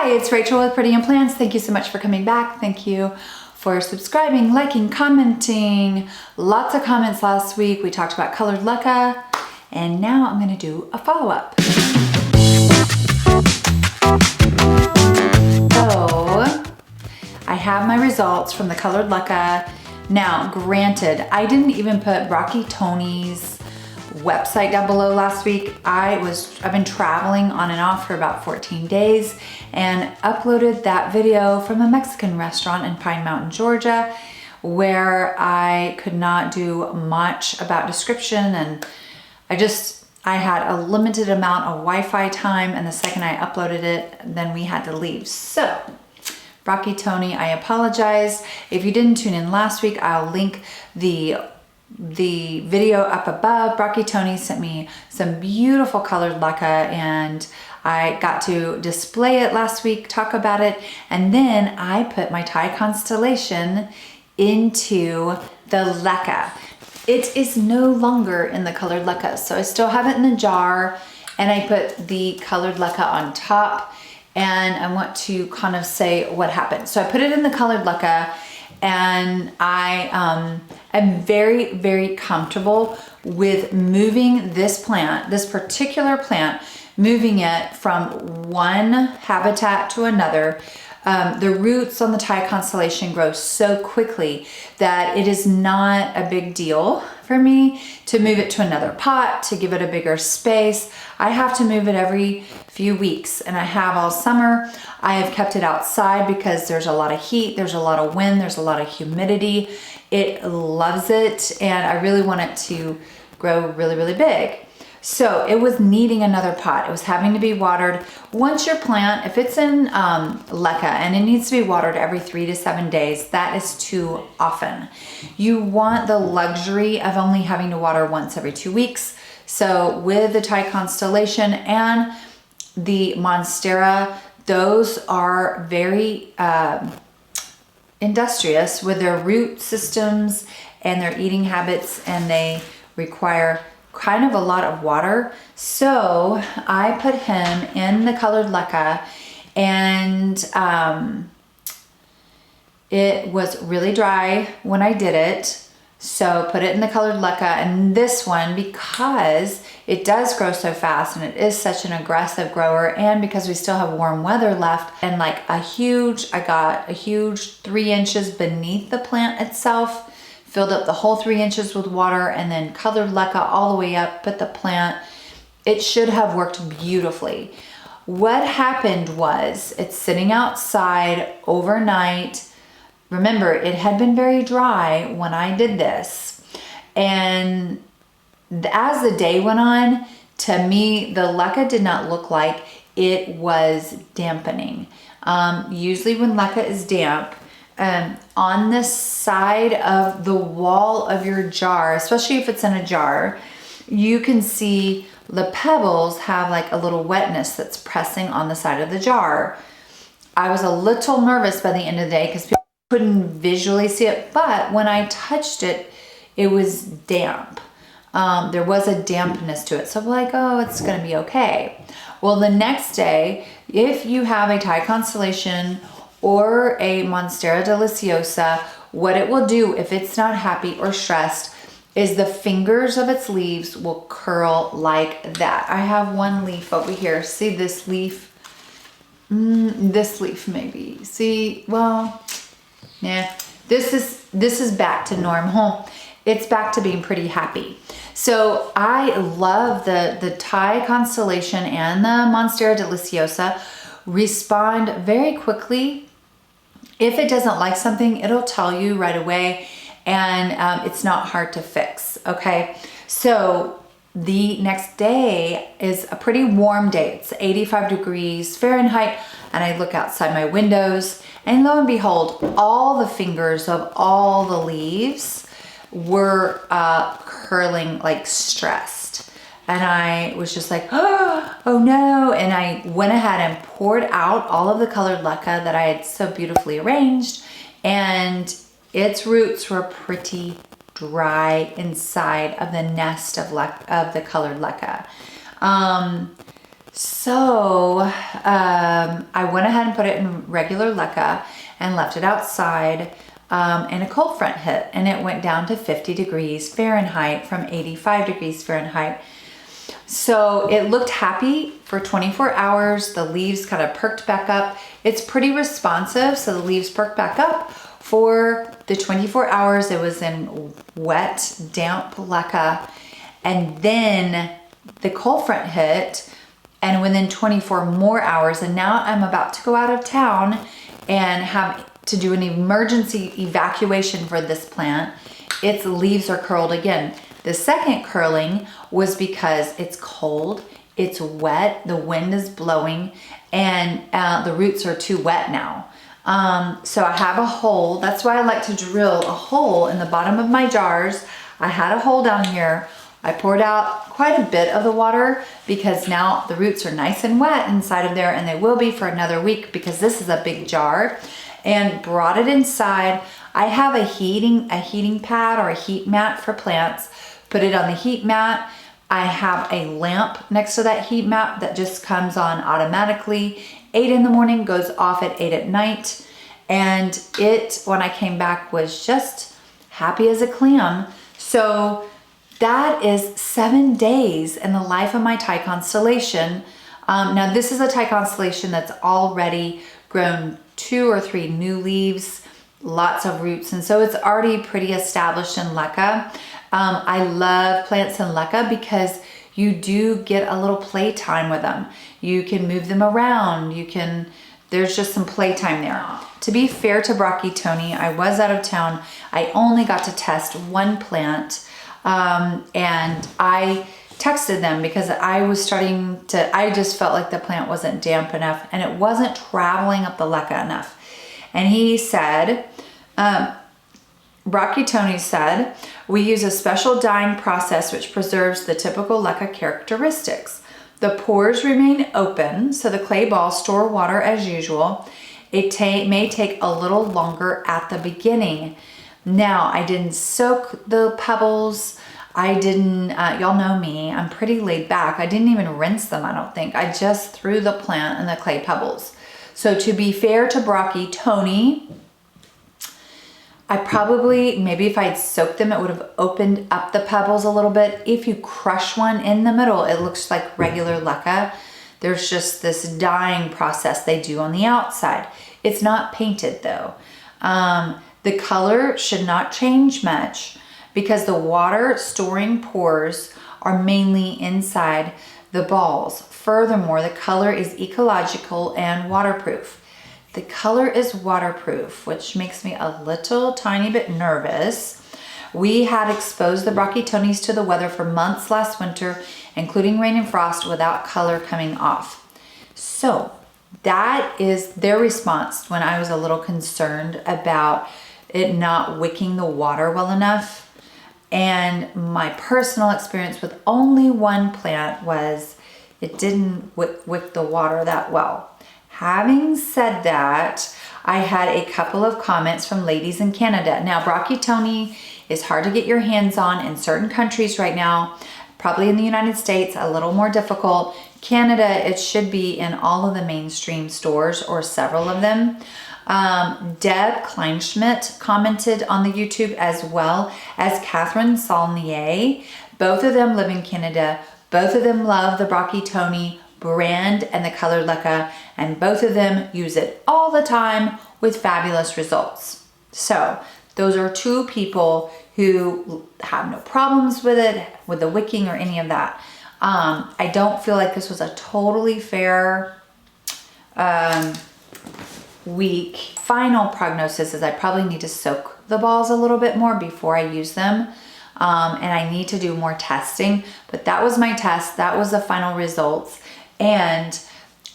Hi, it's Rachel with Pretty and Plants. Thank you so much for coming back. Thank you for subscribing, liking, commenting. Lots of comments last week. We talked about colored LECA, and now I'm gonna do a follow-up. So, I have my results from the colored LECA. Now, granted, I didn't even put BROCKYTONY's website down below last week. I've been traveling on and off for about 14 days and uploaded that video from a Mexican restaurant in Pine Mountain, Georgia, where I could not do much about description, and I had a limited amount of Wi-Fi time, and the second I uploaded it, then we had to leave. So, BROCKYTONY, I apologize. If you didn't tune in last week, I'll link the video up above. BROCKYTONY sent me some beautiful colored LECA, and I got to display it last week, talk about it, and then I put my Thai constellation into the LECA. It is no longer in the colored LECA, so I still have it in the jar, and I put the colored LECA on top, and I want to kind of say what happened. So I put it in the colored LECA, and I am very, very comfortable with moving this plant, this particular plant, moving it from one habitat to another. The roots on the Thai constellation grow so quickly that it is not a big deal for me to move it to another pot, to give it a bigger space. I have to move it every few weeks, and I have all summer. I have kept it outside because there's a lot of heat, there's a lot of wind, there's a lot of humidity. It loves it, and I really want it to grow really, really big. So it was needing another pot. It was having to be watered. Once your plant, if it's in LECA and it needs to be watered every 3 to 7 days, that is too often. You want the luxury of only having to water once every 2 weeks. So with the Thai constellation and the Monstera, those are very industrious with their root systems and their eating habits, and they require kind of a lot of water. So I put him in the colored LECA, and it was really dry when I did it. So put it in the colored LECA, and this one, because it does grow so fast and it is such an aggressive grower, and because we still have warm weather left, and like I got a huge 3 inches beneath the plant itself, filled up the whole 3 inches with water, and then colored LECA all the way up, put the plant. It should have worked beautifully. What happened was it's sitting outside overnight. Remember, it had been very dry when I did this. And as the day went on, to me, the LECA did not look like it was dampening. Usually when LECA is damp, on the side of the wall of your jar, especially if it's in a jar, you can see the pebbles have like a little wetness that's pressing on the side of the jar. I was a little nervous by the end of the day because people couldn't visually see it, but when I touched it, it was damp. There was a dampness to it. So I'm like, oh, it's gonna be okay. Well, the next day, if you have a Thai constellation or a Monstera deliciosa, what it will do if it's not happy or stressed is the fingers of its leaves will curl like that. I have one leaf over here. See this leaf? This leaf maybe. See, well, yeah, this is back to normal. It's back to being pretty happy. So I love the Thai constellation and the Monstera deliciosa respond very quickly. If it doesn't like something, it'll tell you right away, and it's not hard to fix, okay? So the next day is a pretty warm day. It's 85 degrees Fahrenheit, and I look outside my windows, and lo and behold, all the fingers of all the leaves were curling like stressed. And I was just like, oh no. And I went ahead and poured out all of the colored LECA that I had so beautifully arranged, and its roots were pretty dry inside of the nest of the colored LECA. So I went ahead and put it in regular LECA and left it outside, and a cold front hit, and it went down to 50 degrees Fahrenheit from 85 degrees Fahrenheit. So it looked happy for 24 hours. The leaves kind of perked back up. It's pretty responsive, so the leaves perked back up. For the 24 hours, it was in wet, damp LECA, and then the cold front hit, and within 24 more hours, and now I'm about to go out of town and have to do an emergency evacuation for this plant. Its leaves are curled again. The second curling was because it's cold, it's wet, the wind is blowing, and the roots are too wet now. So I have a hole. That's why I like to drill a hole in the bottom of my jars. I had a hole down here. I poured out quite a bit of the water because now the roots are nice and wet inside of there, and they will be for another week because this is a big jar, and brought it inside. I have a heating pad or a heat mat for plants. Put it on the heat mat. I have a lamp next to that heat mat that just comes on automatically. 8 in the morning, goes off at 8 at night. And it, when I came back, was just happy as a clam. So that is 7 days in the life of my Thai constellation. Now this is a Thai constellation that's already grown 2 or 3 new leaves, lots of roots, and so it's already pretty established in LECA. I love plants in LECA because you do get a little playtime with them. You can move them around. There's just some playtime there. To be fair to BROCKYTONY, I was out of town. I only got to test one plant, and I texted them because I just felt like the plant wasn't damp enough and it wasn't traveling up the LECA enough. And he said, BROCKYTONY said, we use a special dyeing process which preserves the typical LECA characteristics. The pores remain open, so the clay balls store water as usual. It may take a little longer at the beginning. Now, I didn't soak the pebbles. I didn't, y'all know me, I'm pretty laid back. I didn't even rinse them, I don't think. I just threw the plant in the clay pebbles. So to be fair to BROCKYTONY, I probably, maybe if I had soaked them, it would have opened up the pebbles a little bit. If you crush one in the middle, it looks like regular LECA. There's just this dyeing process they do on the outside. It's not painted though. The color should not change much because the water storing pores are mainly inside the balls. Furthermore, the color is ecological and waterproof. The color is waterproof, which makes me a little tiny bit nervous. We had exposed the BROCKYTONYs to the weather for months last winter, including rain and frost, without color coming off. So that is their response when I was a little concerned about it not wicking the water well enough. And my personal experience with only one plant was it didn't wick the water that well. Having said that, I had a couple of comments from ladies in Canada. Now, BROCKYTONY is hard to get your hands on in certain countries right now. Probably in the United States, a little more difficult. Canada, it should be in all of the mainstream stores or several of them. Deb Kleinschmidt commented on the YouTube as well as Catherine Saulnier. Both of them live in Canada. Both of them love the BROCKYTONY brand and the colored LECA, and both of them use it all the time with fabulous results. So those are two people who have no problems with it, with the wicking or any of that. I don't feel like this was a totally fair week. Final prognosis is I probably need to soak the balls a little bit more before I use them. And I need to do more testing, but that was my test. That was the final results. And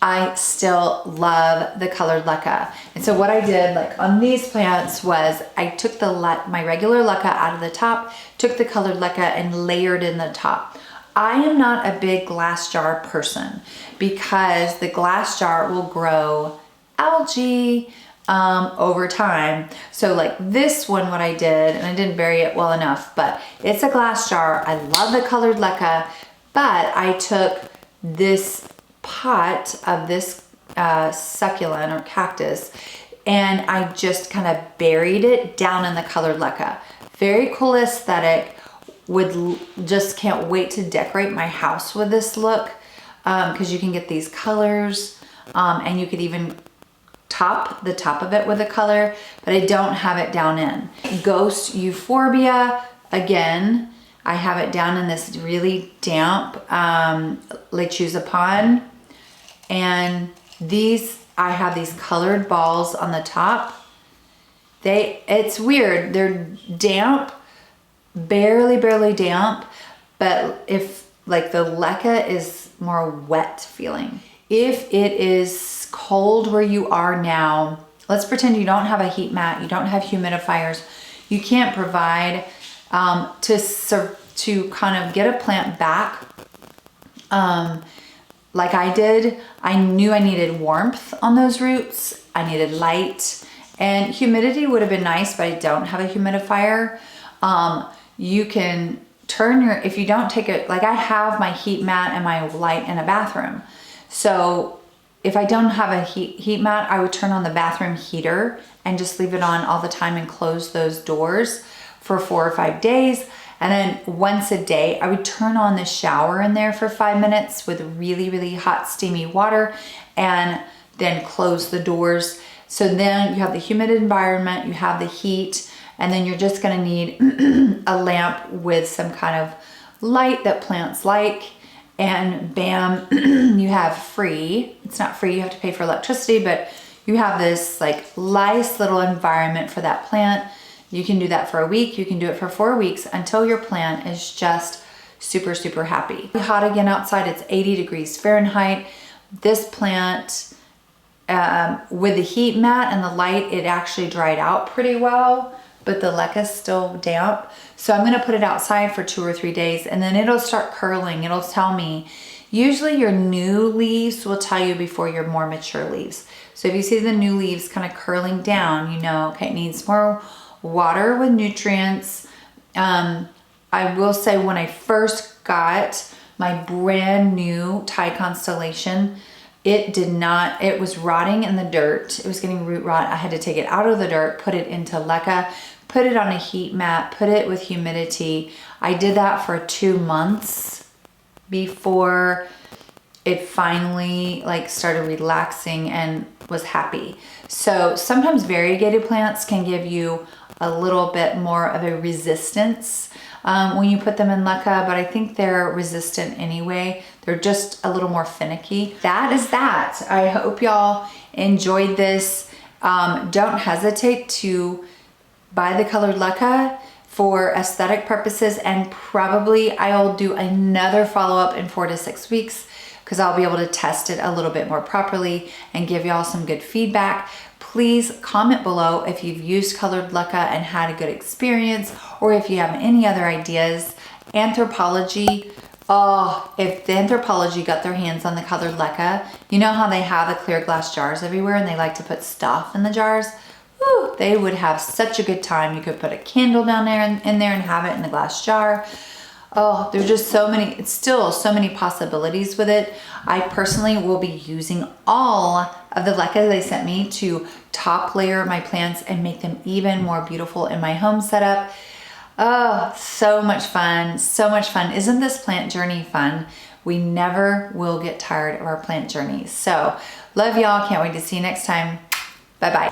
I still love the colored LECA. And so what I did, like on these plants, was I took my regular LECA out of the top, took the colored LECA and layered in the top. I am not a big glass jar person because the glass jar will grow algae over time. So like this one, what I did, and I didn't bury it well enough, but it's a glass jar. I love the colored LECA, but I took this pot of this succulent or cactus, and I just kind of buried it down in the colored leca. Very cool aesthetic. Just can't wait to decorate my house with this look, because you can get these colors, and you could even top the top of it with a color, but I don't have it down in. Ghost Euphorbia, again, I have it down in this really damp Lechuza, and these, I have these colored balls on the top. It's weird, they're damp, barely damp, but if like the leca is more wet feeling. If it is cold where you are now, let's pretend you don't have a heat mat, you don't have humidifiers, you can't provide to kind of get a plant back like I did. I knew I needed warmth on those roots, I needed light, and humidity would have been nice, but I don't have a humidifier. You can turn if you don't take it, like I have my heat mat and my light in a bathroom. So if I don't have a heat mat, I would turn on the bathroom heater and just leave it on all the time and close those doors for 4 or 5 days. And then once a day, I would turn on the shower in there for 5 minutes with really hot steamy water, and then close the doors. So then you have the humid environment, you have the heat, and then you're just gonna need a lamp with some kind of light that plants like, and bam, you have free. It's not free, you have to pay for electricity, but you have this like nice little environment for that plant. You can do that for a week, you can do it for 4 weeks until your plant is just super happy. Hot again outside, it's 80 degrees Fahrenheit. This plant, with the heat mat and the light, it actually dried out pretty well, but the leca's still damp. So I'm gonna put it outside for 2 or 3 days, and then it'll start curling. It'll tell me, usually your new leaves will tell you before your more mature leaves. So if you see the new leaves kind of curling down, you know, okay, it needs more water with nutrients. I will say when I first got my brand new Thai Constellation, it was rotting in the dirt. It was getting root rot. I had to take it out of the dirt, put it into leca, put it on a heat mat, put it with humidity. I did that for 2 months before it finally like started relaxing and was happy. So sometimes variegated plants can give you a little bit more of a resistance when you put them in leca, but I think they're resistant anyway. They're just a little more finicky. That is that. I hope y'all enjoyed this. Don't hesitate to buy the colored leca for aesthetic purposes, and probably I'll do another follow-up in 4 to 6 weeks, because I'll be able to test it a little bit more properly and give y'all some good feedback. Please comment below if you've used colored leca and had a good experience, or if you have any other ideas. Anthropology, oh, if the Anthropology got their hands on the colored leca, you know how they have the clear glass jars everywhere and they like to put stuff in the jars? Woo, they would have such a good time. You could put a candle down there in there and have it in the glass jar. Oh, there's just so many, it's still so many possibilities with it. I personally will be using all of the leca they sent me to top layer my plants and make them even more beautiful in my home setup. Oh, so much fun, so much fun. Isn't this plant journey fun? We never will get tired of our plant journeys. So love y'all, can't wait to see you next time. Bye-bye.